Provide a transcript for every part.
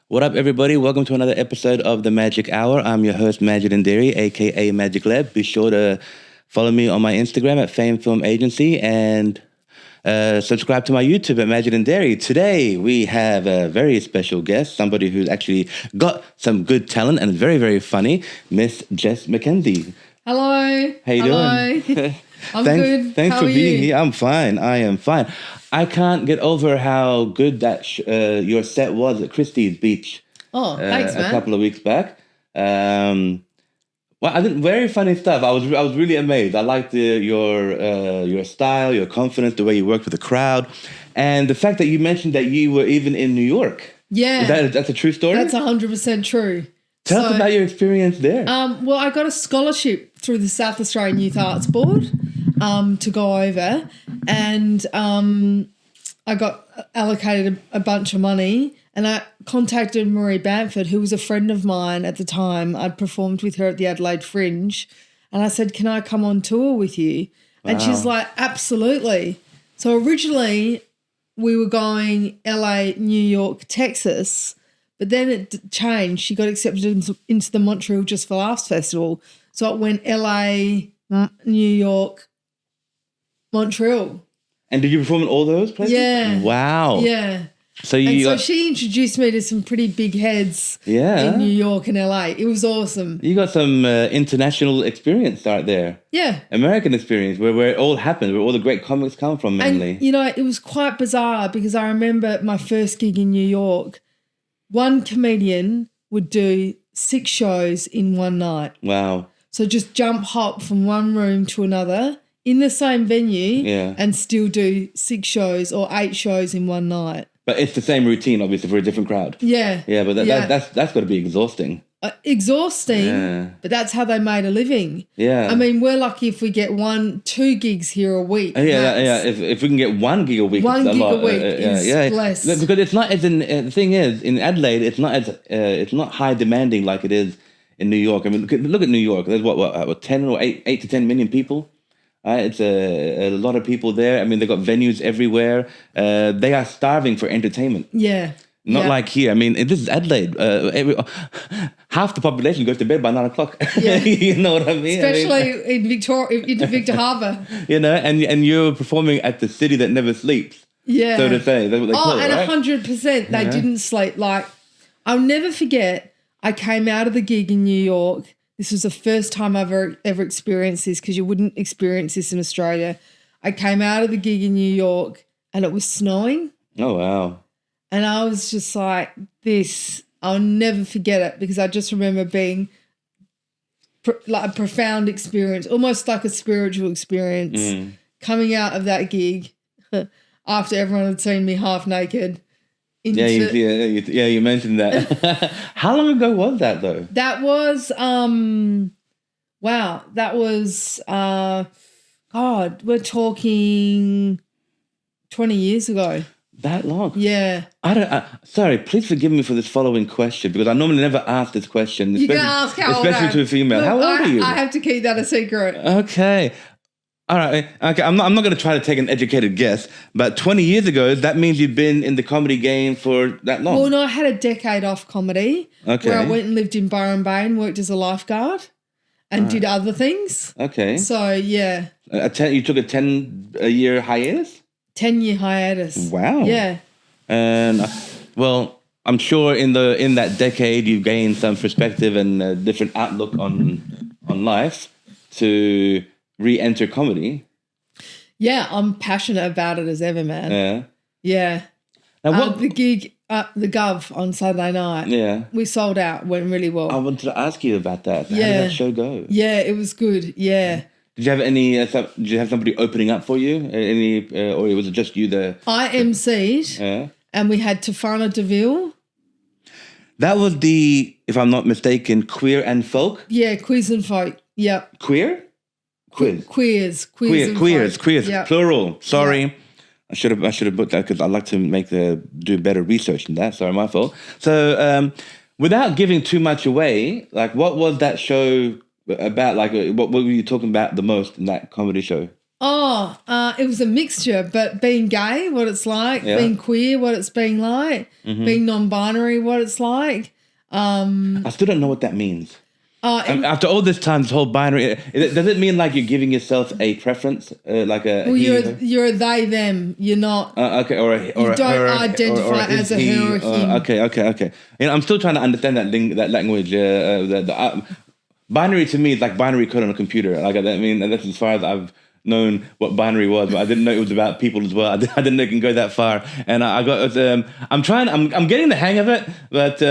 What up, everybody? Welcome to another episode of The Magic Hour. I'm your host, MagicLeb, a.k.a. MagicLeb. Be sure to follow me on my Instagram at Fame Film Agency and subscribe to my YouTube at MagicLeb. Today, we have a very special guest, somebody who's actually got some good talent and is very, very funny, Miss Jess Mckenzie. Hello. How you doing? I'm good. Thanks How for are being you? here. I'm fine. I am fine. I can't get over how good that your set was at Christie's Beach. Oh, thanks, man. A couple of weeks back. Well, I did very funny stuff. I was really amazed. I liked your style, your confidence, the way you worked with the crowd, and the fact that you mentioned that you were even in New York. Yeah, That's a true story. that's 100% true. Tell us about your experience there. Well, I got a scholarship through the South Australian Youth Arts Board to go over, and I got allocated a bunch of money, and I contacted Marie Bamford, who was a friend of mine at the time. I'd performed with her at the Adelaide Fringe, and I said, "Can I come on tour with you?" And she's like, "Absolutely." So originally we were going LA, New York, Texas, but then it changed. She got accepted into the Montreal Just for Laughs Festival. So it went LA, New York, Montreal. And did you perform in all those places? Yeah. Wow. Yeah. So So she introduced me to some pretty big heads in New York and LA. It was awesome. You got some international experience right there. Yeah. American experience where it all happened, where all the great comics come from mainly. And, it was quite bizarre because I remember my first gig in New York, one comedian would do 6 shows in one night. Wow. So just jump hop from one room to another in the same venue and still do 6 shows or 8 shows in one night. But it's the same routine, obviously, for a different crowd. Yeah. Yeah, but that's got to be exhausting. Exhausting, but that's how they made a living. Yeah. I mean, we're lucky if we get 1-2 gigs here a week. Yeah. If we can get 1 gig a week, one it's a gig lot. a week is blessed. Because it's not as in the thing is in Adelaide, it's not high demanding like it is in New York. I mean, look at New York. There's what 10 or 8 to 10 million people. It's a lot of people there. I mean, they've got venues everywhere. They are starving for entertainment. Yeah. Not like here. I mean, this is Adelaide. Half the population goes to bed by 9 o'clock. Yeah. You know what I mean? Especially in Victor Harbour. And you're performing at the city that never sleeps. Yeah. So to say. That's what they call it, right? 100%. They didn't sleep. Like, I'll never forget, I came out of the gig in New York. This was the first time I've ever experienced this because you wouldn't experience this in Australia. I came out of the gig in New York and it was snowing. Oh, wow. And I was just like, I'll never forget it because I just remember being like a profound experience, almost like a spiritual experience, coming out of that gig after everyone had seen me half naked. You mentioned that. How long ago was that, though? That was, that was, God, we're talking 20 years ago. That long? Yeah. Sorry, please forgive me for this following question because I normally never ask this question. You can ask how old especially to a female. Look, how old are you? I have to keep that a secret. Okay. All right. Okay. I'm not going to try to take an educated guess, but 20 years ago, that means you've been in the comedy game for that long. Well, no, I had a decade off comedy where I went and lived in Byron Bay and worked as a lifeguard and did other things. Okay. So, yeah. You took a 10-year hiatus? 10-year hiatus. Wow. Yeah. And, well, I'm sure in that decade, you've gained some perspective and a different outlook on life to re-enter comedy. Yeah, I'm passionate about it as ever, man. Yeah. Yeah. Now the gig, the Gov on Saturday night, we sold out, went really well. I wanted to ask you about that. How did that show go? Yeah, it was good. Yeah. Did you have any? Did you have somebody opening up for you? Or was it just you there? I emceed, and we had Tafana DeVille. That was the, if I'm not mistaken, Queer and Folk. Yeah, Queers and Folk. Yep. Queer? Quiz. Queers. Yep. Plural. Sorry. Yep. I should have booked that because I like to do better research than that. Sorry, my fault. So, without giving too much away, like, what was that show about? Like, what were you talking about the most in that comedy show? It was a mixture, but being gay, what it's like, being queer, what it's been like, being non-binary, what it's like. I still don't know what that means. After all this time, this whole binary, does it mean like you're giving yourself a preference, like a? Well, you're a they them. You're not. Okay, you don't her, identify as a her or him. Okay. I'm still trying to understand that language. Binary to me is like binary code on a computer. Like I mean, that's as far as I've known what binary was, but I didn't know it was about people as well. I didn't know it can go that far. And I got. I'm getting the hang of it, but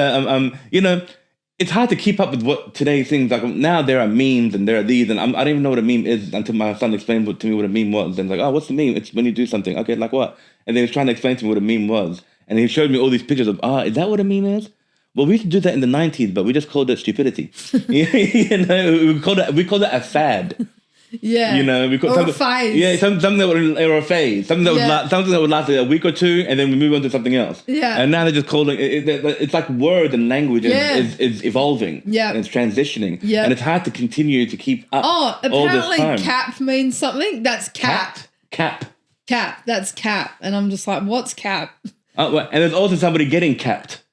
it's hard to keep up with what today's things like. Now there are memes and there are these, and I don't even know what a meme is until my son explained to me what a meme was. And like, oh, what's the meme? It's when you do something. Okay, like what? And then he was trying to explain to me what a meme was, and he showed me all these pictures of, is that what a meme is? Well, we used to do that in the 90s, but we just called it stupidity. We called it a fad. Yeah, we call or a phase. Yeah, something that would, or a phase, something that would last a week or two, and then we move on to something else. Yeah, and now they're just calling it's like word and language is evolving. Yeah, and it's transitioning. Yeah, and it's hard to continue to keep up. Apparently, cap means something. That's cap. Cap. That's cap, and I'm just like, what's cap? And there's also somebody getting capped.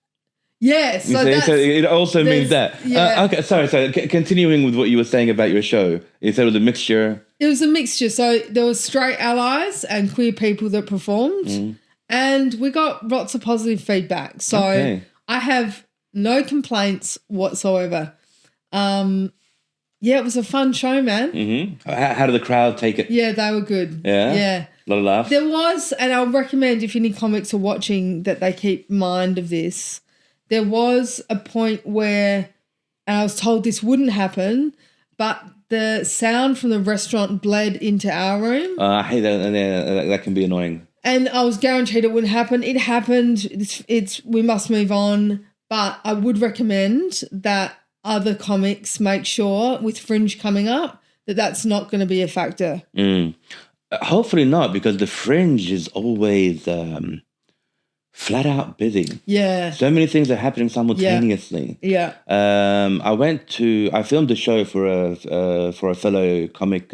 Yeah, so it also means that. Yeah. Okay, sorry. Continuing with what you were saying about your show, you said it was a mixture. It was a mixture. So there was straight allies and queer people that performed, and we got lots of positive feedback. So I have no complaints whatsoever. It was a fun show, man. Mm-hmm. How did the crowd take it? Yeah, they were good. Yeah. A lot of laughs. There was, and I'll recommend if any comics are watching that they keep mind of this. There was a point where, and I was told this wouldn't happen, but the sound from the restaurant bled into our room. I hate that. That can be annoying. And I was guaranteed it wouldn't happen. It happened. We must move on. But I would recommend that other comics make sure, with Fringe coming up, that that's not going to be a factor. Hopefully not, because the Fringe is always flat out busy. Yeah. So many things are happening simultaneously. Yeah. I filmed a show for a fellow comic,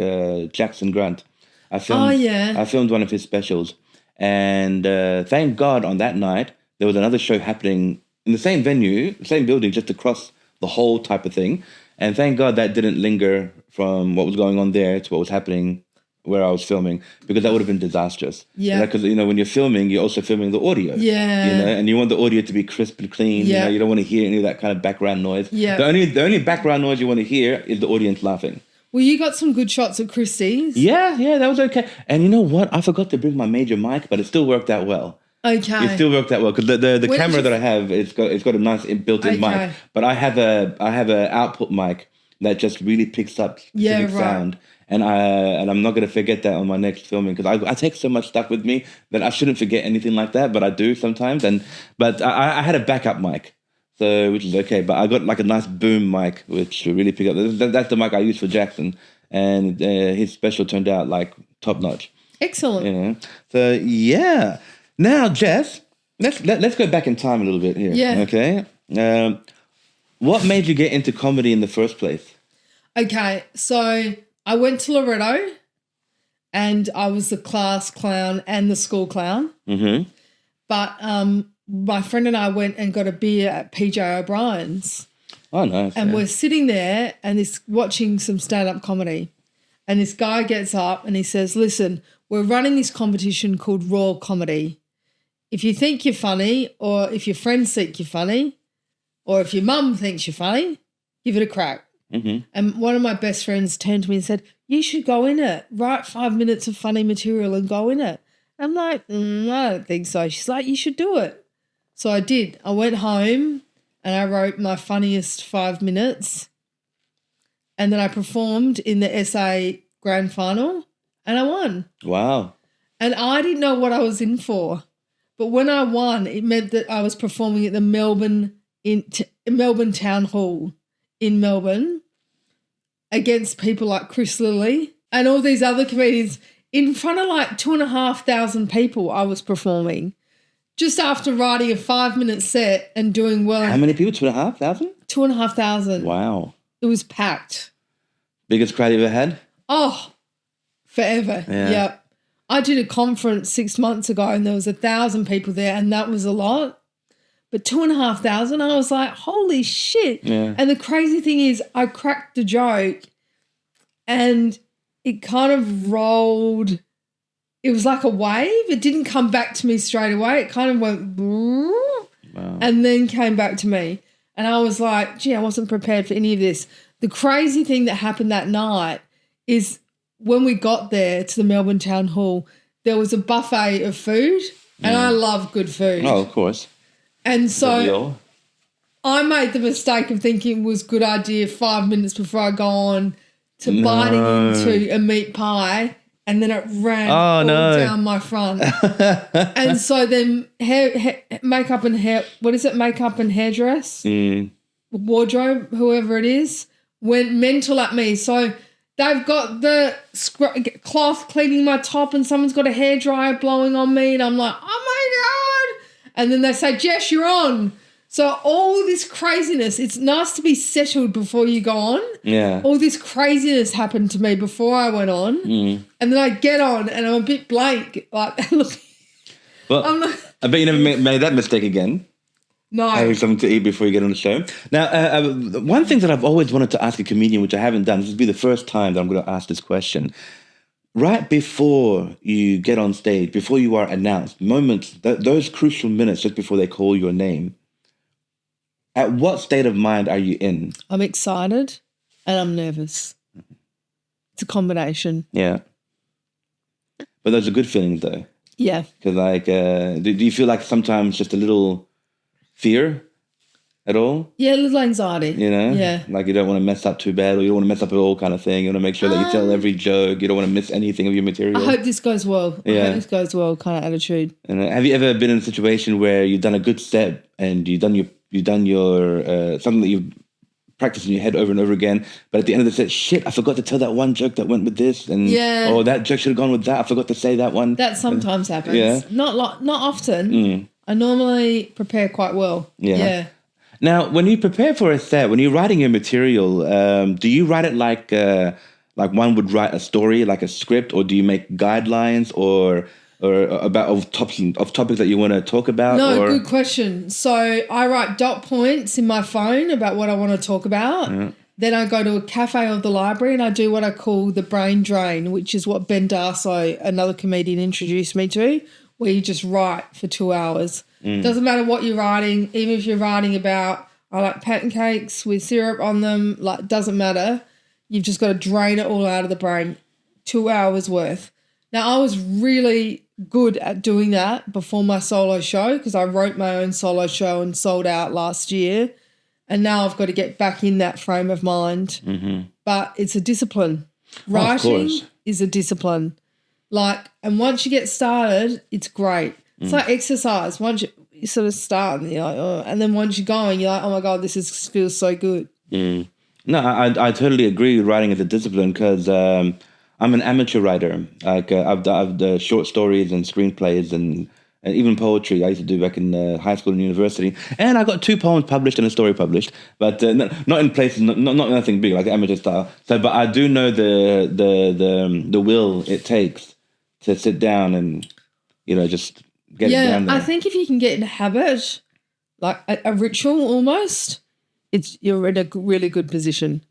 Jackson Grant. I filmed one of his specials. And thank God on that night, there was another show happening in the same venue, same building, just across the whole type of thing. And thank God that didn't linger from what was going on there to what was happening where I was filming, because that would have been disastrous. Yeah. Because, when you're filming, you're also filming the audio. Yeah. And you want the audio to be crisp and clean. Yeah. You don't want to hear any of that kind of background noise. Yeah. The only background noise you want to hear is the audience laughing. Well, you got some good shots at Christie's. Yeah, that was okay. And you know what? I forgot to bring my major mic, but it still worked out well. Okay. It still worked out well, because the camera that I have, it's got a nice built-in mic. But I have a output mic that just really picks up specific sound. And I'm not going to forget that on my next filming, because I take so much stuff with me that I shouldn't forget anything like that, but I do sometimes. But I had a backup mic, which is okay. But I got like a nice boom mic, which really pick up. That's the mic I use for Jackson, and his special turned out like top notch. Excellent. So yeah. Now, Jess, let's go back in time a little bit here. Yeah. Okay. What made you get into comedy in the first place? Okay, so I went to Loretto, and I was the class clown and the school clown. Mm-hmm. But my friend and I went and got a beer at PJ O'Brien's. Oh, nice. And we're sitting there and watching some stand-up comedy. And this guy gets up and he says, listen, we're running this competition called Raw Comedy. If you think you're funny, or if your friends think you're funny, or if your mum thinks you're funny, give it a crack. Mm-hmm. And one of my best friends turned to me and said, you should go in it. Write 5 minutes of funny material and go in it. I'm like, I don't think so. She's like, you should do it. So I did. I went home and I wrote my funniest 5 minutes. And then I performed in the SA grand final and I won. Wow. And I didn't know what I was in for. But when I won, it meant that I was performing at the Melbourne Town Hall in Melbourne against people like Chris Lilly and all these other comedians in front of like 2,500 people. I was performing just after writing a 5-minute set and doing well. How many people? 2,500? 2,500. Wow. It was packed. Biggest crowd you ever had? Oh, forever. Yeah. Yep. I did a conference 6 months ago and there was 1,000 people there and that was a lot. But 2,500, I was like, holy shit. Yeah. And the crazy thing is I cracked a joke and it kind of rolled. It was like a wave. It didn't come back to me straight away. It kind of went and then came back to me. And I was like, gee, I wasn't prepared for any of this. The crazy thing that happened that night is when we got there to the Melbourne Town Hall, there was a buffet of food and I love good food. Oh, of course. And so I made the mistake of thinking it was a good idea 5 minutes before I go on to biting into a meat pie and then it ran all down my front. And so then makeup and hair, what is it, makeup and hairdress? Wardrobe, whoever it is, went mental at me. So they've got the cloth cleaning my top and someone's got a hairdryer blowing on me and I'm like, oh my God. And then they say, Jess, you're on. So all this craziness, it's nice to be settled before you go on. Yeah. All this craziness happened to me before I went on. And then I get on and I'm a bit blank. Like, look. Well, I bet you never made that mistake again. No. Having something to eat before you get on the show. Now, one thing that I've always wanted to ask a comedian, which I haven't done, this will be the first time that I'm going to ask this question. Right before you get on stage, before you are announced, moments, those crucial minutes just before they call your name, at what state of mind are you in? I'm excited and I'm nervous. It's a combination. Yeah. But those are good feelings though. Yeah. Because like, do you feel like sometimes just a little fear at all? Yeah, a little anxiety. You know? Yeah. Like you don't want to mess up too bad or you don't want to mess up at all kind of thing. You want to make sure that you tell every joke. You don't want to miss anything of your material. I hope this goes well. Yeah. I hope this goes well kind of attitude. And have you ever been in a situation where you've done a good set and you've done your something that you've practiced in your head over and over again, but at the end of the set, shit, I forgot to tell that one joke that went with this, and oh, that joke should have gone with that. I forgot to say that one. That sometimes happens. Yeah. Not often. I normally prepare quite well. Yeah. Now, when you prepare for a set, when you're writing your material, do you write it like one would write a story, like a script, or do you make guidelines or about topics that you want to talk about? No, good question. So I write dot points in my phone about what I want to talk about. Yeah. Then I go to a cafe or the library and I do what I call the brain drain, which is what Ben Darso, another comedian, introduced me to, where you just write for 2 hours. Doesn't matter what you're writing, even if you're writing about, I like pancakes with syrup on them, like doesn't matter. You've just got to drain it all out of the brain, 2 hours worth. Now, I was really good at doing that before my solo show because I wrote my own solo show and sold out last year. And now I've got to get back in that frame of mind. But it's a discipline. Writing is a discipline. And once you get started, it's great. It's like exercise. Once you sort of start and you're like, oh, and then once you're going, you're like, oh my God, feels so good. No, I totally agree with writing as a discipline because I'm an amateur writer. Like I've done short stories and screenplays and even poetry I used to do back in high school and university. And I got 2 poems published and a story published, but not in places, not nothing big, like amateur style. So, but I do know the will it takes to sit down and just get it down there. I think if you can get in a habit, like a ritual almost, you're in a really good position.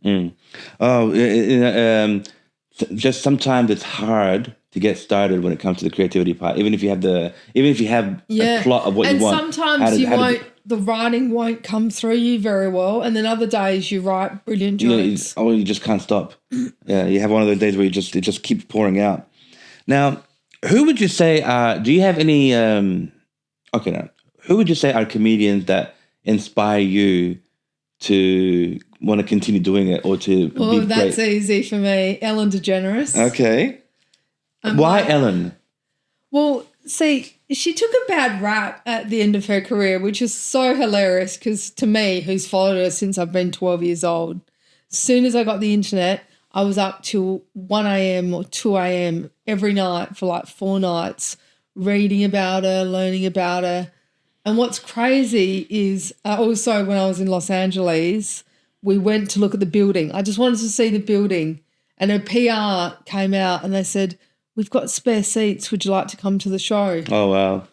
Just sometimes it's hard to get started when it comes to the creativity part. Even if you have a plot of what you want. And sometimes the writing won't come through you very well, and then other days you write brilliant jokes. You just can't stop. Yeah, you have one of those days where it just keeps pouring out. Now, who would you say do you have any who would you say are comedians that inspire you to want to continue doing it or to be great? That's easy for me. Ellen DeGeneres. Okay. Why Ellen? Well, see, she took a bad rap at the end of her career, which is so hilarious because to me, who's followed her since I've been 12 years old, as soon as I got the internet, I was up till 1 a.m. or 2 a.m. every night for like 4 nights, reading about her, learning about her. And what's crazy is also when I was in Los Angeles, we went to look at the building. I just wanted to see the building. and her PR came out and they said, "We've got spare seats. Would you like to come to the show?" Oh, wow.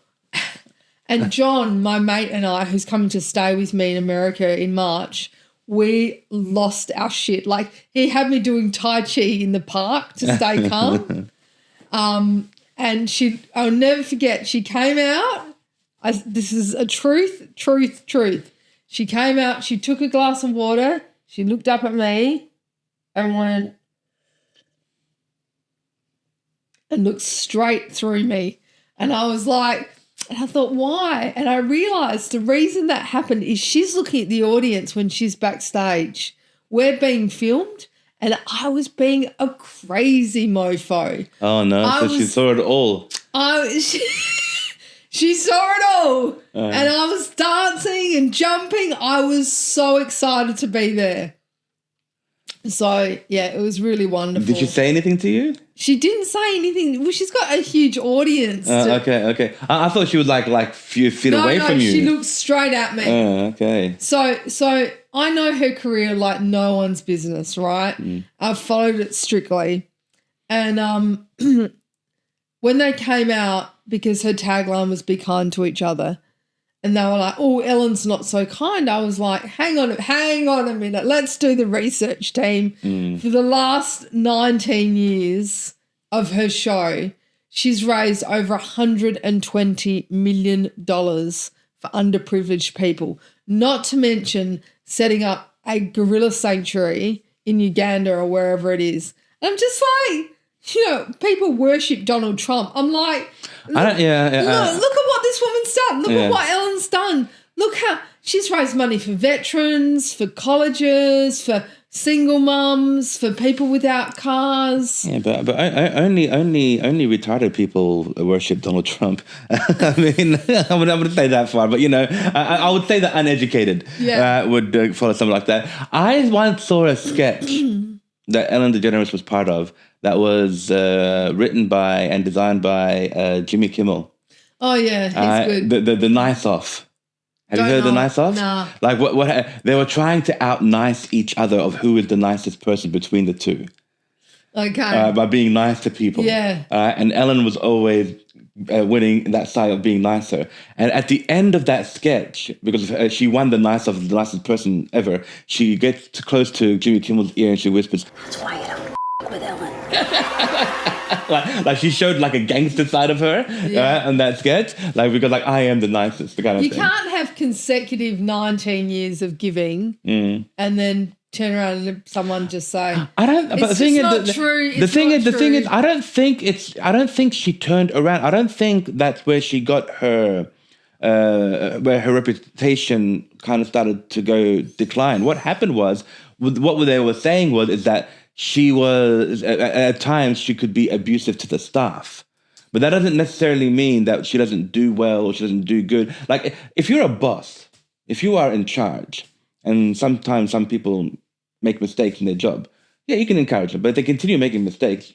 And John, my mate, and I, who's coming to stay with me in America in March, we lost our shit. Like, he had me doing Tai Chi in the park to stay calm. And I'll never forget, she came out. This is a truth. She came out, she took a glass of water, she looked up at me and went, and looked straight through me. And I was like, and I thought, why? And I realised the reason that happened is she's looking at the audience when she's backstage. We're being filmed and I was being a crazy mofo. Oh, no. She saw it all. She saw it all. And I was dancing and jumping. I was so excited to be there. So, yeah, it was really wonderful. Did she say anything to you? She didn't say anything. Well, she's got a huge audience. Okay. I thought she was like a few feet away from you. She looked straight at me. Okay. So I know her career like no one's business, right? I've followed it strictly. And when they came out, because her tagline was "Be kind to each other," and they were like, "Oh, Ellen's not so kind," I was like, hang on a minute. Let's do the research, team. For the last 19 years of her show, she's raised over $120 million for underprivileged people, not to mention setting up a gorilla sanctuary in Uganda or wherever it is. And I'm just like, people worship Donald Trump. I'm like, look at what this woman's done. Look at what Ellen's done. Look how she's raised money for veterans, for colleges, for single mums, for people without cars. Yeah, but only retarded people worship Donald Trump. I mean, I wouldn't say that far, but I would say that uneducated would follow something like that. I once saw a sketch that Ellen DeGeneres was part of that was written by and designed by Jimmy Kimmel. Oh yeah, he's good. The Nice Off. Have you heard of the Nice Off? Nah. Like what they were trying to out nice each other of who is the nicest person between the two. Okay. By being nice to people. Yeah. And Ellen was always winning that side of being nicer. And at the end of that sketch, because she won the nicest person ever, she gets close to Jimmy Kimmel's ear and she whispers, "That's why you don't with Ellen." like she showed like a gangster side of her on that sketch, because I am the nicest, the kind of thing. You can't have consecutive 19 years of giving and then turn around and let someone just say, I don't. But it's the thing just is, not true. The thing is, I don't think she turned around. I don't think that's where she got her, where her reputation kind of started to go decline. What happened was, what they were saying is that she was, at times, she could be abusive to the staff. But that doesn't necessarily mean that she doesn't do well or she doesn't do good. Like, if you're a boss, if you are in charge, and sometimes some people make mistakes in their job, you can encourage them. But if they continue making mistakes,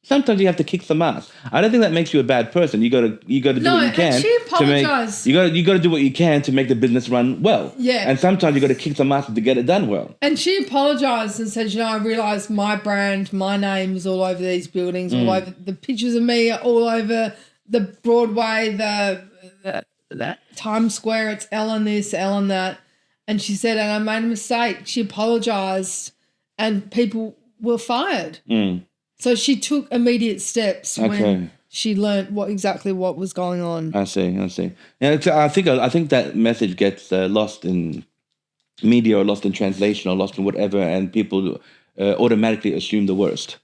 sometimes you have to kick some ass. I don't think that makes you a bad person. You got to do what you can. And she apologized. You got to do what you can to make the business run well. Yeah. And sometimes you got to kick some ass to get it done well. And she apologized and said, I realized my brand, my name is all over these buildings, all over the pictures of me are all over the Broadway, the Times Square. It's Ellen this, Ellen that. And she said, and I made a mistake. She apologized, and people were fired. So she took immediate steps when she learnt what was going on. I see. Yeah, I think that message gets lost in media or lost in translation or lost in whatever, and people automatically assume the worst.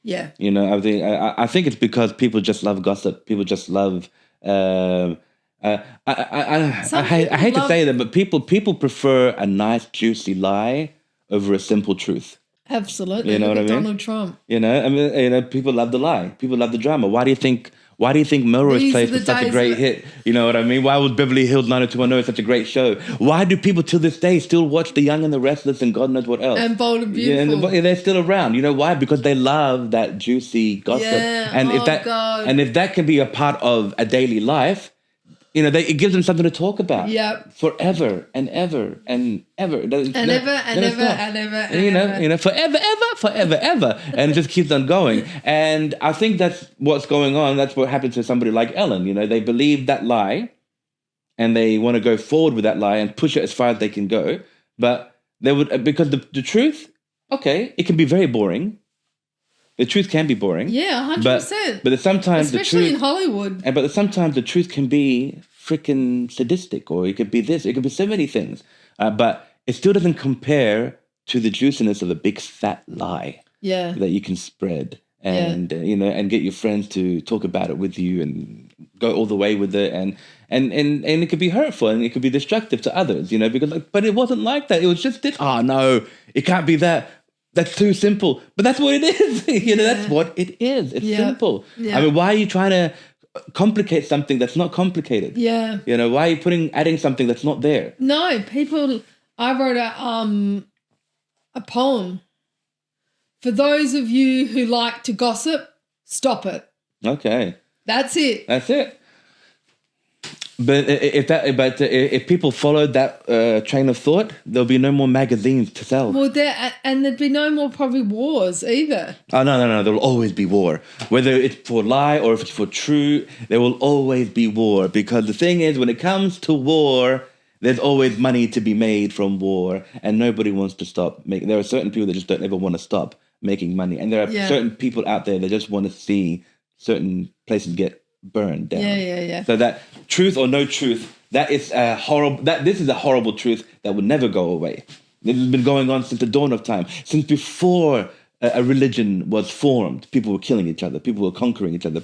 Yeah. I think it's because people just love gossip. People just love. I hate to say that, but people prefer a nice, juicy lie over a simple truth. Absolutely. You know what I mean? Donald Trump. People love the lie. People love the drama. Why do you think Melrose Place was such a great hit? You know what I mean? Why was Beverly Hills 90210 such a great show? Why do people till this day still watch The Young and the Restless and God knows what else? And Bold and Beautiful. Yeah, they're still around. You know why? Because they love that juicy gossip. Yeah. And God. if that can be a part of a daily life, it gives them something to talk about. Yep. Forever and ever and ever. And ever. Forever, ever. And it just keeps on going. And I think that's what's going on. That's what happens to somebody like Ellen. They believe that lie and they want to go forward with that lie and push it as far as they can go. But they would, because the truth, okay, it can be very boring. The truth can be boring. Yeah, 100%. But sometimes especially the truth, in Hollywood. But sometimes the truth can be freaking sadistic, or it could be this. It could be so many things. But it still doesn't compare to the juiciness of a big fat lie. Yeah. That you can spread and and get your friends to talk about it with you and go all the way with it, and it could be hurtful and it could be destructive to others. Because but it wasn't like that. It was just this. Oh no, it can't be that. That's too simple. But that's what it is. That's what it is. It's simple. Yeah. I mean, why are you trying to complicate something that's not complicated? Yeah. Why are you adding something that's not there? No, I wrote a poem. For those of you who like to gossip, stop it. Okay. That's it. That's it. But if people followed that train of thought, there'll be no more magazines to sell. Well, there'd be no more probably wars either. Oh, no. There'll always be war. Whether it's for lie or if it's for true, there will always be war. Because the thing is, when it comes to war, there's always money to be made from war. And nobody wants to stop making. There are certain people that just don't ever want to stop making money. And there are certain people out there that just want to see certain places get burned down. Yeah. So that truth or no truth, this is a horrible truth that will never go away. This has been going on since the dawn of time. Since before a religion was formed, people were killing each other. People were conquering each other.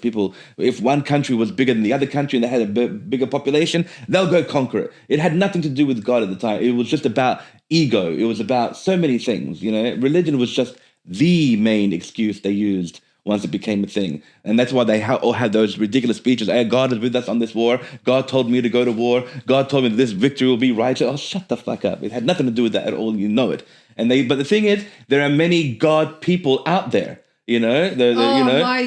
If one country was bigger than the other country and they had a bigger population, they'll go conquer it. It had nothing to do with God at the time. It was just about ego. It was about so many things. Religion was just the main excuse they used once it became a thing. And that's why they all had those ridiculous speeches. Hey, God is with us on this war. God told me to go to war. God told me that this victory will be righteous. Oh, shut the fuck up. It had nothing to do with that at all. You know it. But the thing is, there are many God people out there. My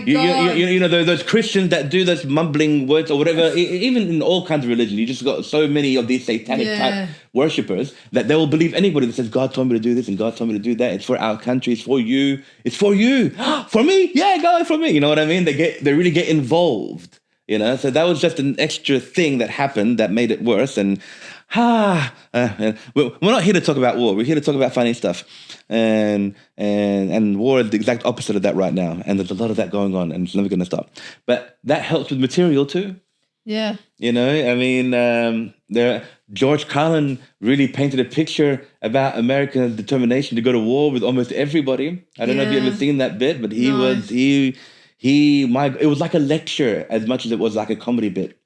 God. Those Christians that do those mumbling words or whatever. Even in all kinds of religion, you just got so many of these satanic type worshippers that they will believe anybody that says God told me to do this and God told me to do that. It's for our country. It's for you. It's for you. For me? Yeah, God, for me. You know what I mean? They really get involved. So that was just an extra thing that happened that made it worse. And we're not here to talk about war. We're here to talk about funny stuff. And war is the exact opposite of that right now. And there's a lot of that going on, and it's never going to stop. But that helps with material too. Yeah. George Carlin really painted a picture about America's determination to go to war with almost everybody. I don't know if you've ever seen that bit, but it was like a lecture as much as it was like a comedy bit.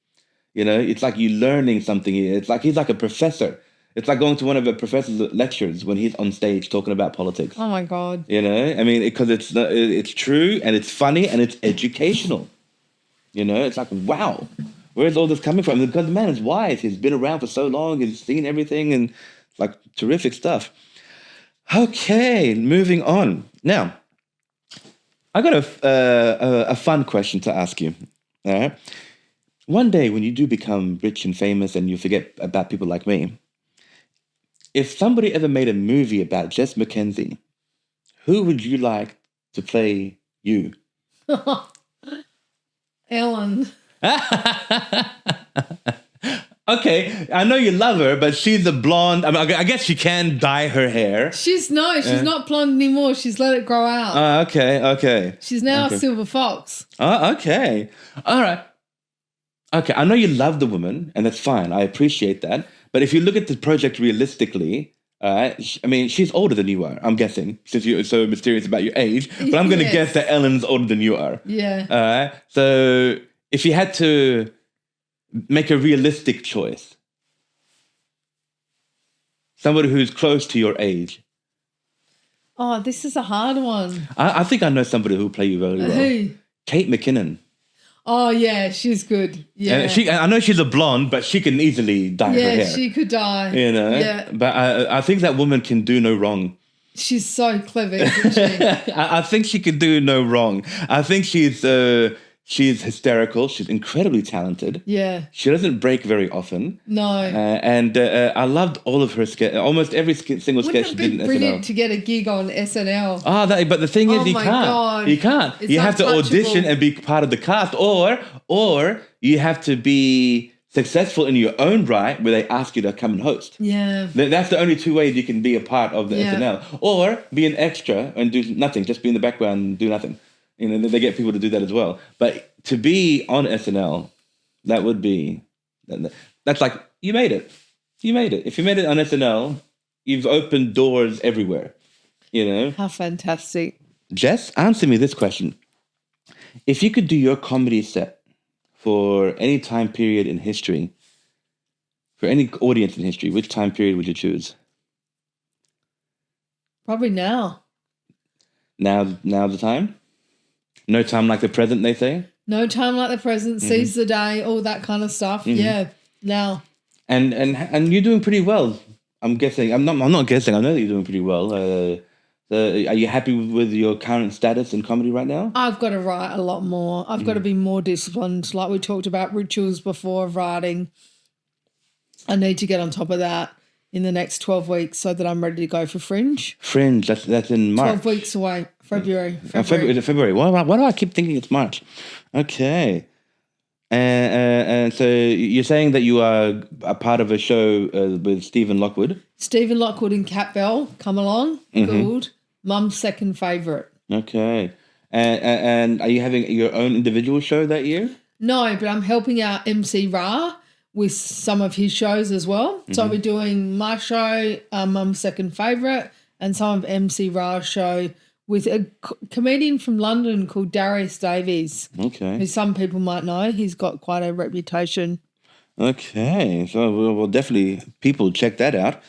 It's like you learning something. It's like he's like a professor. It's like going to one of a professor's lectures when he's on stage talking about politics. Oh my God. Because it's true and it's funny and it's educational. It's like, wow, where's all this coming from? Because the man is wise. He's been around for so long. He's seen everything and like terrific stuff. Okay, moving on. Now, I got a fun question to ask you. All right. One day when you do become rich and famous and you forget about people like me, if somebody ever made a movie about Jess Mckenzie, who would you like to play you? Ellen. Okay, I know you love her, but she's a blonde. I guess she can dye her hair. She's not blonde anymore. She's let it grow out. Okay. She's now a silver fox. Okay. All right. Okay, I know you love the woman, and that's fine. I appreciate that. But if you look at the project realistically, she's older than you are, I'm guessing, since you're so mysterious about your age. But I'm going to guess that Ellen's older than you are. Yeah. All right. So if you had to make a realistic choice, somebody who's close to your age. Oh, this is a hard one. I think I know somebody who'll play you very well. Who? Kate McKinnon. Oh, yeah, she's good. Yeah. I know she's a blonde, but she can easily dye her hair. Yeah, she could dye. Yeah. But I think that woman can do no wrong. She's so clever, isn't she? I think she can do no wrong. I think she's She's hysterical. She's incredibly talented. Yeah. She doesn't break very often. No. And I loved all of her almost every single sketch she Wouldn't did it in be brilliant SNL. to get a gig on SNL? But the thing is, Oh you my can't. God. You can't. It's You have to audition untouchable. and be part of the cast, or you have to be successful in your own right, where they ask you to come and host. Yeah. That's the only two ways you can be a part of the Yeah. SNL, or be an extra and do nothing, just be in the background and do nothing. You know, they get people to do that as well. But to be on SNL, that would be, that's like, you made it. You made it. If you made it on SNL, you've opened doors everywhere, you know? How fantastic. Jess, answer me this question. If you could do your comedy set for any time period in history, for any audience in history, which time period would you choose? Probably now. Now the time? No time like the present, they say? No time like the present, seize the day, all that kind of stuff. Yeah, now. And you're doing pretty well. I'm guessing. I'm not guessing. I know that you're doing pretty well. Are you happy with your current status in comedy right now? I've got to write a lot more. I've got to be more disciplined. Like we talked about rituals before of writing. I need to get on top of that in the next 12 weeks so that I'm ready to go for Fringe. Fringe, that's in March. 12 weeks away, February. February. Why do I keep thinking it's March? Okay. And so you're saying that you are a part of a show with Stephen Lockwood. Stephen Lockwood and Cat Bell come along. Called Mum's Second Favourite. Okay. And are you having your own individual show that year? No, but I'm helping out MC Ra with some of his shows as well. So I'll be doing my show, Mum's Second Favourite, and some of MC Ra's show with a comedian from London called Darius Davies, Okay. who some people might know. He's got quite a reputation. Okay. So we'll definitely, people check that out.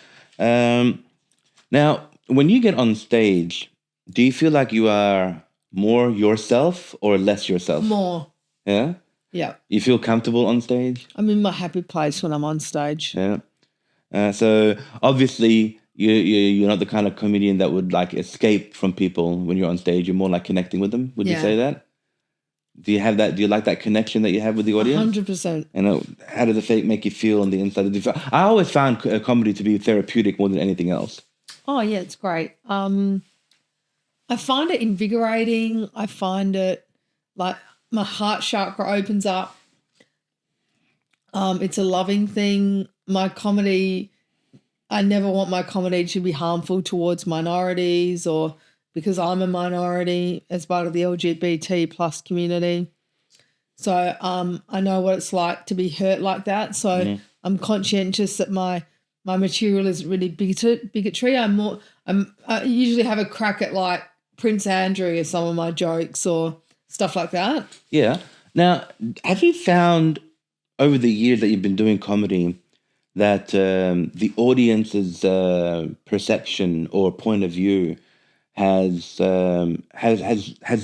Now, when you get on stage, do you feel like you are more yourself or less yourself? More. Yeah? Yeah. You feel comfortable on stage? I'm in my happy place when I'm on stage. Yeah. So obviously you're not the kind of comedian that would like escape from people when you're on stage. You're more like connecting with them. Would you Yeah. say that? Do you have that? Do you like that connection that you have with the audience? 100%. And how does it make you feel on the inside? I always found comedy to be therapeutic more than anything else. Oh, yeah, it's great. I find it invigorating. I find it like my heart chakra opens up. It's a loving thing. My comedy, I never want my comedy to be harmful towards minorities or because I'm a minority as part of the LGBT plus community. So I know what it's like to be hurt like that. So I'm conscientious that my material isn't really bigotry. I usually have a crack at like Prince Andrew or some of my jokes or stuff like that. Yeah. Now, have you found over the years that you've been doing comedy that the audience's perception or point of view has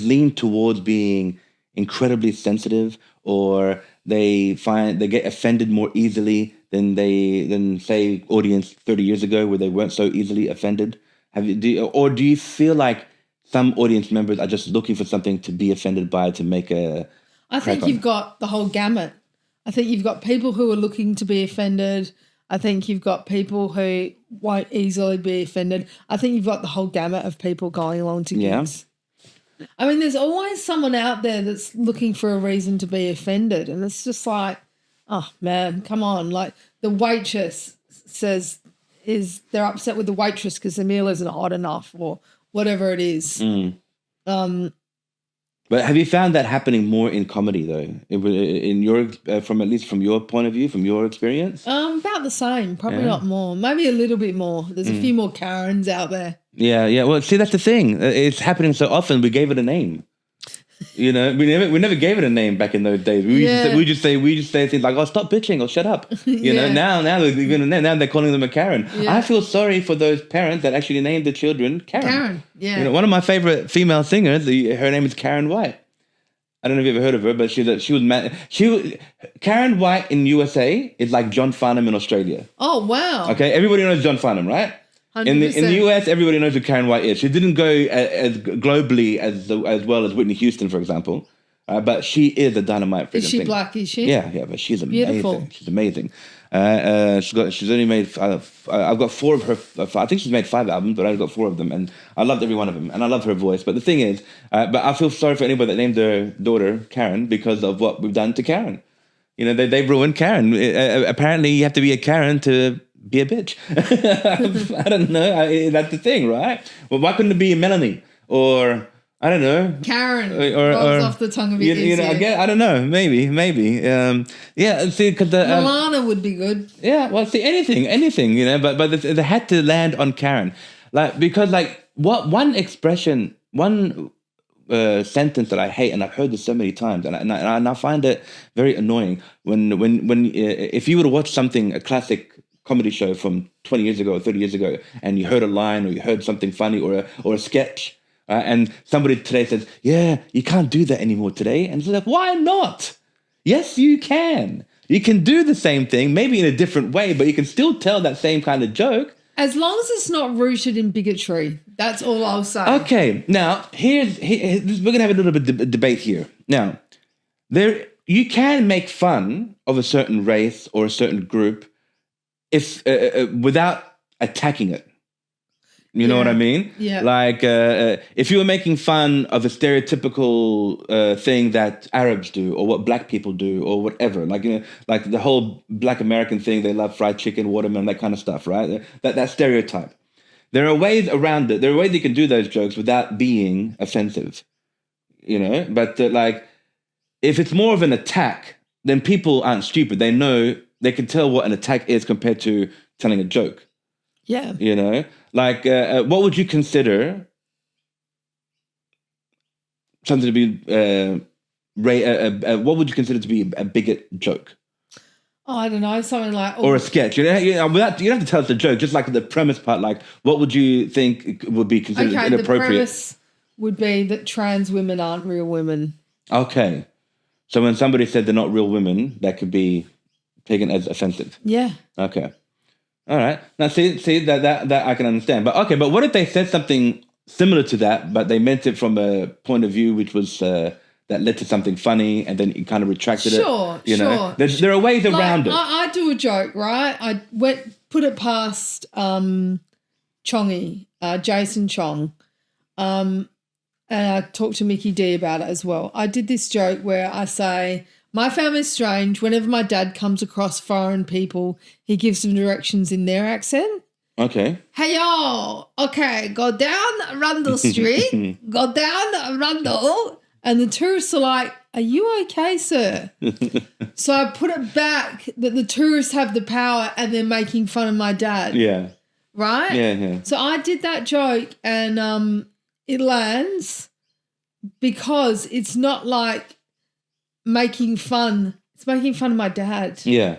leaned towards being incredibly sensitive, or they get offended more easily than say audience 30 years ago where they weren't so easily offended? Do you feel like some audience members are just looking for something to be offended by to make a I think you've got the whole gamut. I think you've got people who are looking to be offended. I think you've got people who won't easily be offended. I think you've got the whole gamut of people going along to gigs. I mean, there's always someone out there that's looking for a reason to be offended. And it's just like, oh, man, come on. Like the waitress says they're upset with the waitress because the meal isn't hot enough or whatever it is. But have you found that happening more in comedy though? In your from at least from your point of view, from your experience? About the same, probably not more. Maybe a little bit more. There's a few more Karens out there. Yeah. Well, see, that's the thing. It's happening so often. We gave it a name. You know, we never gave it a name back in those days. We just say things like, "Oh, stop bitching," or "Shut up." You know, now they're calling them a Karen. Yeah. I feel sorry for those parents that actually named the children Karen. Karen, yeah. You know, one of my favorite female singers, her name is Karen White. I don't know if you've ever heard of her, but Karen White in USA is like John Farnham in Australia. Oh, wow. Okay, everybody knows John Farnham, right? 100%. In the US, everybody knows who Karen White is. She didn't go as globally as well as Whitney Houston, for example. But she is a dynamite freaking Is she thing. black? Is she? Yeah, but she's amazing. Beautiful. She's amazing. She's only made. I've got 4 of her. I think she's made 5 albums, but I've got 4 of them, and I loved every one of them, and I love her voice. But the thing is, but I feel sorry for anybody that named their daughter Karen because of what we've done to Karen. You know, they've ruined Karen. Apparently, you have to be a Karen to be a bitch. I don't know. That's the thing, right? Well, why couldn't it be Melanie or? I don't know. Karen rolls off the tongue of it. You know, I don't know. Maybe. Yeah, see, because Milana would be good. Yeah, well, see, anything, you know, but they had to land on Karen, like because like what one expression, one sentence that I hate, and I've heard this so many times, and I find it very annoying when if you were to watch a classic comedy show from 20 years ago or 30 years ago, and you heard a line or you heard something funny or a sketch. And somebody today says, yeah, you can't do that anymore today. And it's like, why not? Yes, you can. You can do the same thing, maybe in a different way, but you can still tell that same kind of joke. As long as it's not rooted in bigotry. That's all I'll say. Okay, now, we're going to have a little bit of debate here. Now, you can make fun of a certain race or a certain group if without attacking it. You know what I mean? Yeah. Like, if you were making fun of a stereotypical thing that Arabs do, or what black people do, or whatever, like, you know, like the whole black American thing, they love fried chicken, watermelon, that kind of stuff, right? That stereotype. There are ways around it. There are ways you can do those jokes without being offensive, you know? But, like, if it's more of an attack, then people aren't stupid. They know, they can tell what an attack is compared to telling a joke. Yeah. You know? Like, what would you consider something to be what would you consider to be a bigot joke? Oh, I don't know, something like... Or a sketch. You know, you don't have to tell us the joke, just like the premise part, like, what would you think would be considered inappropriate? The premise would be that trans women aren't real women. Okay. So when somebody said they're not real women, that could be taken as offensive. Yeah. Okay. All right. Now, see that I can understand. But okay, but what if they said something similar to that, but they meant it from a point of view which was that led to something funny, and then you kind of retracted it? Sure. There are ways around it. I do a joke, right? I put it past Chongy, Jason Chong, and I talked to Mickey D about it as well. I did this joke where I say, my family's strange. Whenever my dad comes across foreign people, he gives them directions in their accent. Okay. Hey, y'all. Okay, go down Rundle Street. Go down Rundle. And the tourists are like, are you okay, sir? So I put it back that the tourists have the power and they're making fun of my dad. Yeah. Right? Yeah. So I did that joke, and it lands because it's not like making fun. It's making fun of my dad. Yeah.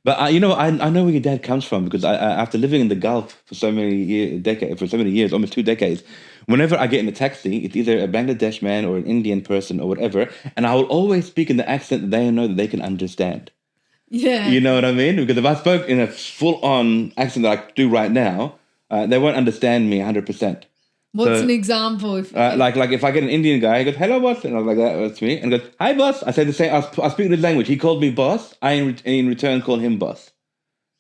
But I know where your dad comes from, because I after living in the Gulf for so many years, almost 2 decades, whenever I get in a taxi, it's either a Bangladesh man or an Indian person or whatever, and I will always speak in the accent that they know that they can understand. Yeah. You know what I mean? Because if I spoke in a full-on accent that I do right now, they won't understand me 100%. What's an example? Like if I get an Indian guy, he goes, hello, boss. And I was like, that's me. And he goes, hi, boss. I say the same. I speak this language. He called me boss. I, in return, call him boss.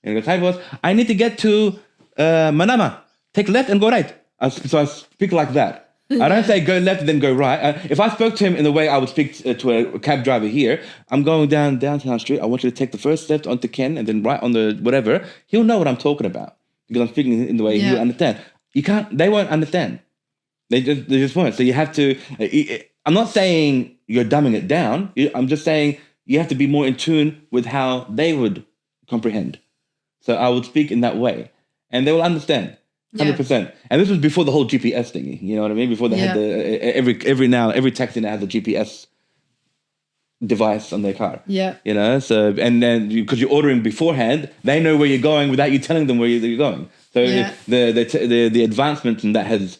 And he goes, hi, boss. I need to get to Manama. Take left and go right. So I speak like that. I don't say go left and then go right. If I spoke to him in the way I would speak to a cab driver here, I'm going down Downtown Street. I want you to take the first left onto Ken and then right on the whatever. He'll know what I'm talking about because I'm speaking in the way he'll understand. They won't understand. They just won't. So you have to. I'm not saying you're dumbing it down. I'm just saying you have to be more in tune with how they would comprehend. So I would speak in that way, and they will understand 100%. And this was before the whole GPS thingy. You know what I mean? Before they had every taxi now has a GPS device on their car. Yeah. You know. So and then because you're ordering beforehand, they know where you're going without you telling them where you're going. So the advancement in that has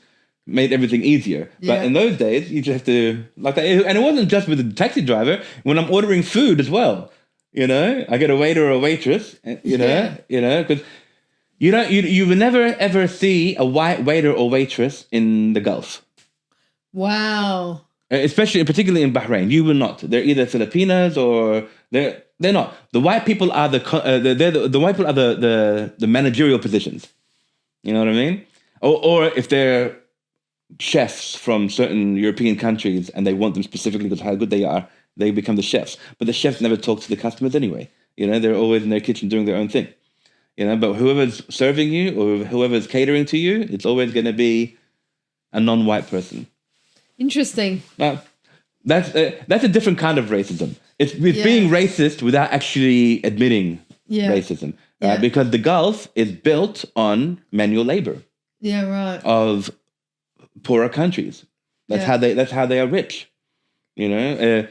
made everything easier. But in those days, you just have to, like that. And it wasn't just with the taxi driver. When I'm ordering food as well, you know, I get a waiter or a waitress, you know, because you will never ever see a white waiter or waitress in the Gulf. Wow. Especially, particularly in Bahrain, you will not. They're either Filipinos or they're not. The white people are the white people are the managerial positions. You know what I mean? Or if they're chefs from certain European countries and they want them specifically because of how good they are, they become the chefs. But the chefs never talk to the customers anyway. You know, they're always in their kitchen doing their own thing. You know, but whoever's serving you or whoever's catering to you, it's always going to be a non-white person. Interesting. Now, that's a different kind of racism. It's being racist without actually admitting racism. Because the Gulf is built on manual labor. Yeah, right. Of poorer countries. That's how they are rich. You know,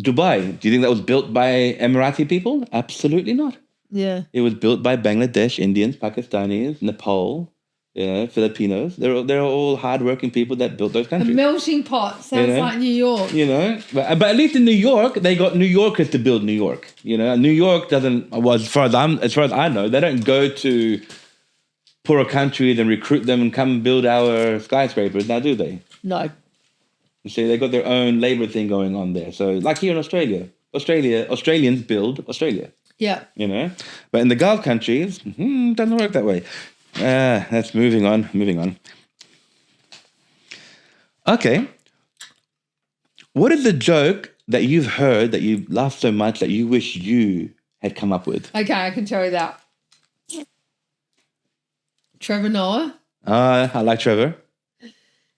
Dubai. Do you think that was built by Emirati people? Absolutely not. Yeah. It was built by Bangladesh, Indians, Pakistanis, Nepal, Filipinos. They're all hardworking people that built those countries. A melting pot sounds like New York. You know, but at least in New York, they got New Yorkers to build New York. You know, New York doesn't. Well, as far as I know, they don't go to poorer countries and recruit them and come build our skyscrapers. Now, do they? No. You see, they got their own labor thing going on there. So, like here in Australians build Australia. Yeah. You know, but in the Gulf countries, doesn't work that way. That's moving on. Okay. What is the joke that you've heard that you laughed so much that you wish you had come up with? Okay, I can tell you that. Trevor Noah. I like Trevor.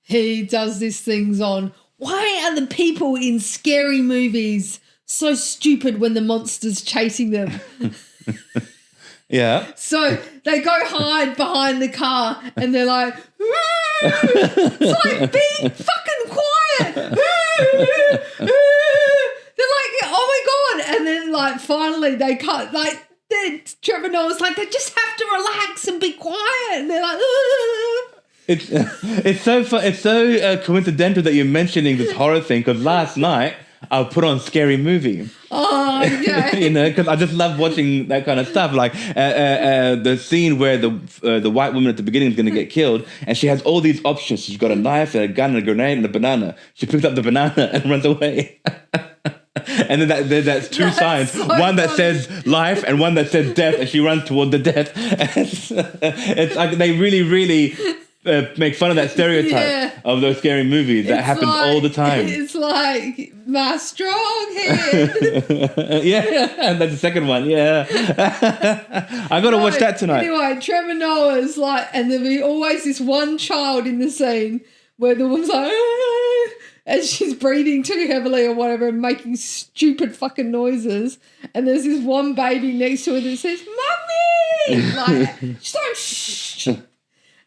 He does these things on, why are the people in scary movies so stupid when the monster's chasing them? Yeah. So they go hide behind the car and they're like, it's like, be fucking quiet. They're like, oh my God. And then like finally they cut, like Trevor Noah's like, they just have to relax and be quiet. And they're like, It's so coincidental that you're mentioning this horror thing because last night I put on Scary Movie. Oh, yeah. You know, because I just love watching that kind of stuff. Like the scene where the white woman at the beginning is going to get killed, and she has all these options. She's got a knife and a gun and a grenade and a banana. She picks up the banana and runs away. And then that's two signs. So one that funny. says life and one that says death, and she runs toward the death. It's like they really, really make fun of that stereotype of those scary movies that happens all the time. It's like my strong head. Yeah, and that's the second one. Yeah, I got to watch that tonight. Anyway, Trevor Noah's like, and there'll be always this one child in the scene where the woman's like, "Ah," and she's breathing too heavily or whatever and making stupid fucking noises. And there's this one baby next to her that says, "Mummy!" Like, she's like, shh.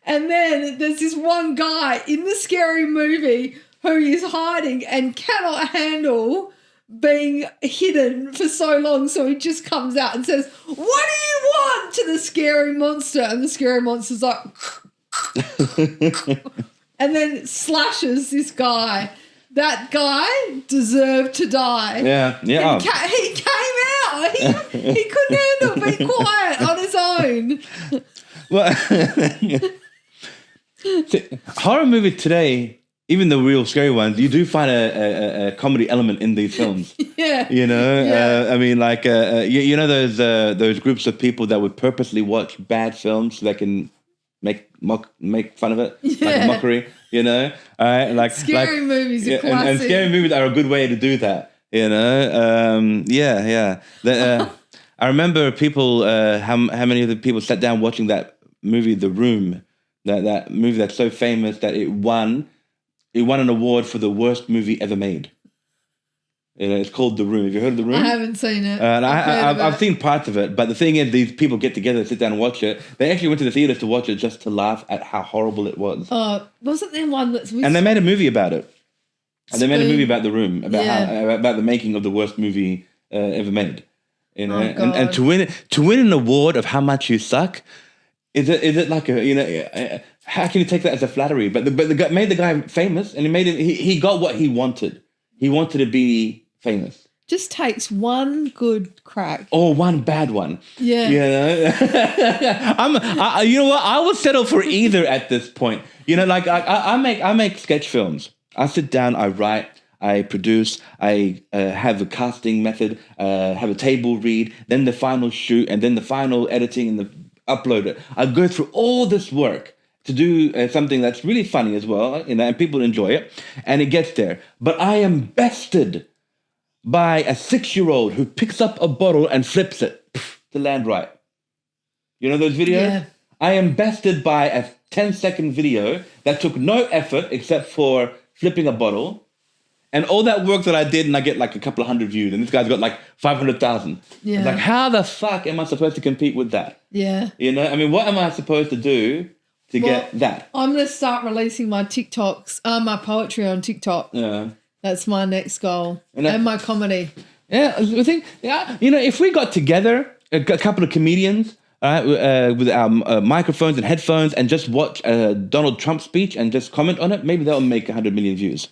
And then there's this one guy in the scary movie who is hiding and cannot handle being hidden for so long. So he just comes out and says, "What do you want?" to the scary monster. And the scary monster's like, and then slashes this guy. That guy deserved to die. Yeah. He came out. He couldn't handle being quiet on his own. Well, horror movies today, even the real scary ones, you do find a comedy element in these films. Yeah. You know, Yeah. I mean, like you know those groups of people that would purposely watch bad films so they can make fun of it, like a mockery. You know, like scary movies are classic. And scary movies are a good way to do that. You know, I remember people. How many of the people sat down watching that movie, The Room? That movie that's so famous that it won an award for the worst movie ever made. You know, it's called The Room. Have you heard of The Room? I haven't seen it. And I've seen parts of it, but the thing is, these people get together, sit down and watch it. They actually went to the theater to watch it just to laugh at how horrible it was. Wasn't there one that's... And they made a movie about it. And they made a movie about The Room, about the making of the worst movie ever made. You know, and to win an award of how much you suck. Is it like how can you take that as a flattery? But the guy made the guy famous, and he got what he wanted. He wanted to be famous. Just takes one good crack. Or one bad one. Yeah. You know? You know what? I will settle for either at this point. You know, like I make sketch films. I sit down, I write, I produce, I have a casting method, have a table read, then the final shoot, and then the final editing and the upload it. I go through all this work to do something that's really funny as well, and people enjoy it, and it gets there. But I am bested by a 6-year-old who picks up a bottle and flips it to land right. You know those videos? Yeah. I am bested by a 10-second video that took no effort except for flipping a bottle. And all that work that I did, and I get like a couple of hundred views, and this guy's got like 500,000. Yeah. It's like, how the fuck am I supposed to compete with that? Yeah. You know, I mean, what am I supposed to do to get that? I'm going to start releasing my TikToks, my poetry on TikTok. Yeah. That's my next goal. And my comedy. Yeah, I think, you know, if we got together, a couple of comedians, with our microphones and headphones, and just watch Donald Trump's speech and just comment on it, maybe that'll make 100 million views.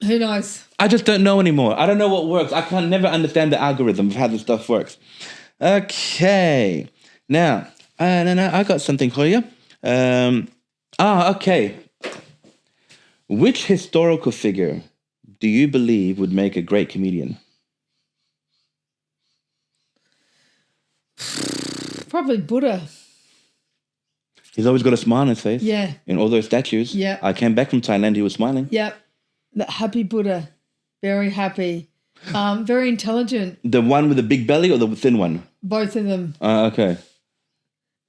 Who knows? I just don't know anymore. I don't know what works. I can never understand the algorithm of how this stuff works. Okay. Now, I got something for you. Okay. Which historical figure do you believe would make a great comedian? Probably Buddha. He's always got a smile on his face. Yeah. In all those statues. Yeah. I came back from Thailand, he was smiling. Yep. The happy Buddha. Very happy. Very intelligent. The one with the big belly or the thin one? Both of them. Okay.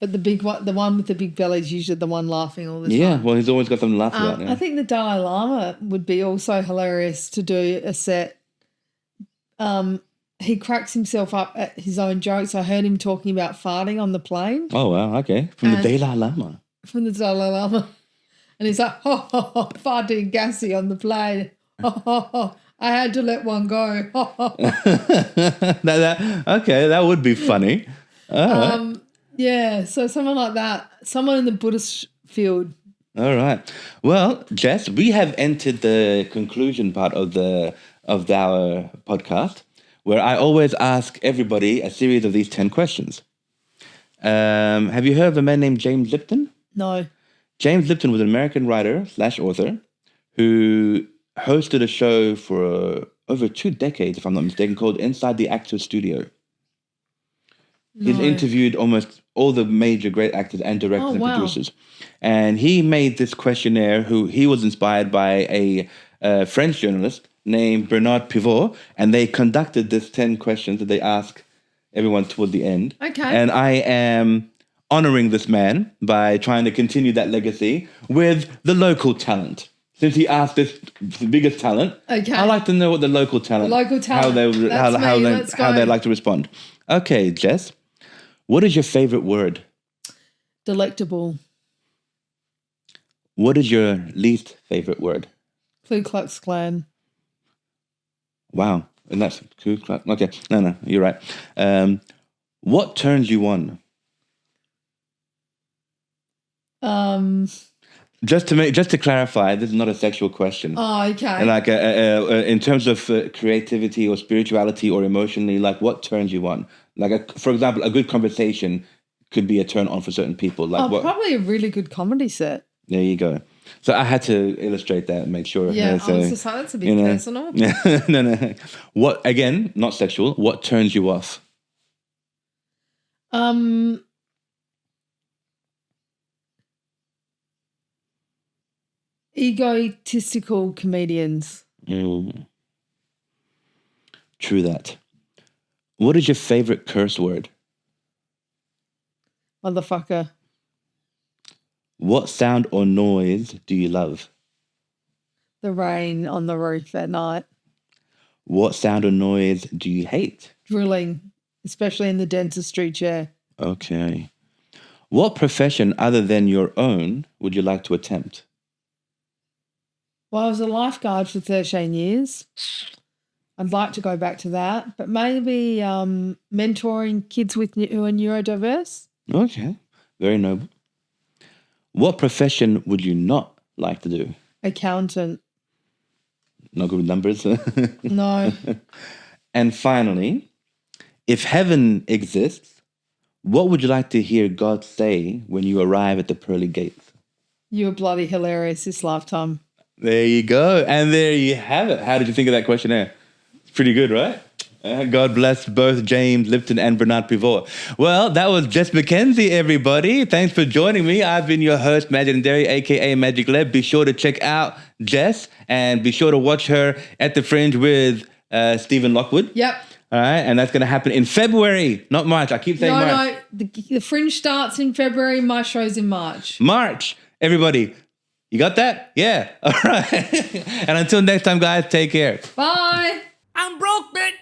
But the one with the big belly is usually the one laughing all the time. Yeah, well, he's always got something to laugh about. Yeah. I think the Dalai Lama would be also hilarious to do a set. He cracks himself up at his own jokes. I heard him talking about farting on the plane. Oh, wow, okay. From the Dalai Lama. From the Dalai Lama. And he's like, farting gassy on the plane. I had to let one go. Okay, that would be funny. Right. Yeah, so someone like that. Someone in the Buddhist field. All right. Well, Jess, we have entered the conclusion part of our podcast, where I always ask everybody a series of these 10 questions. Have you heard of a man named James Lipton? No. James Lipton was an American writer / author who hosted a show for over 2 decades, if I'm not mistaken, called Inside the Actor's Studio. He's interviewed almost all the major great actors and directors and producers. And he made this questionnaire. He was inspired by a French journalist named Bernard Pivot, and they conducted this 10 questions that they ask everyone toward the end. Okay. And I am honoring this man by trying to continue that legacy with the local talent. Since he asked this, the biggest talent, okay. I like to know what the local talent, how they like to respond. Okay, Jess, what is your favorite word? Delectable. What is your least favorite word? Ku Klux Klan. Wow, and that's Ku Klux. Okay, no, you're right. What turns you on? Just to clarify, this is not a sexual question. Oh, okay. Like in terms of creativity or spirituality or emotionally, like what turns you on? Like, for example, a good conversation could be a turn on for certain people. Like probably a really good comedy set. There you go. So I had to illustrate that and make sure. Yeah, so, I was just like, that's a bit personal. No. What, again, not sexual, what turns you off? Egotistical comedians. True that. What is your favorite curse word? Motherfucker. What sound or noise do you love? The rain on the roof at night. What sound or noise do you hate? Drilling, especially in the dentistry chair. Okay. What profession other than your own would you like to attempt? Well, I was a lifeguard for 13 years. I'd like to go back to that, but maybe mentoring kids who are neurodiverse. Okay. Very noble. What profession would you not like to do? Accountant. Not good with numbers? No. And finally, if heaven exists, what would you like to hear God say when you arrive at the pearly gates? You were bloody hilarious this lifetime. There you go. And there you have it. How did you think of that questionnaire? It's pretty good, right? God bless both James Lipton and Bernard Pivot. Well, that was Jess Mckenzie, everybody. Thanks for joining me. I've been your host, Magic and Dairy, a.k.a. MagicLeb. Be sure to check out Jess and be sure to watch her at the Fringe with Stephen Lockwood. Yep. All right, and that's going to happen in February, not March. I keep saying March. No, the Fringe starts in February. My show's in March. March, everybody. You got that? Yeah. All right. And until next time, guys, take care. Bye. I'm broke, bitch.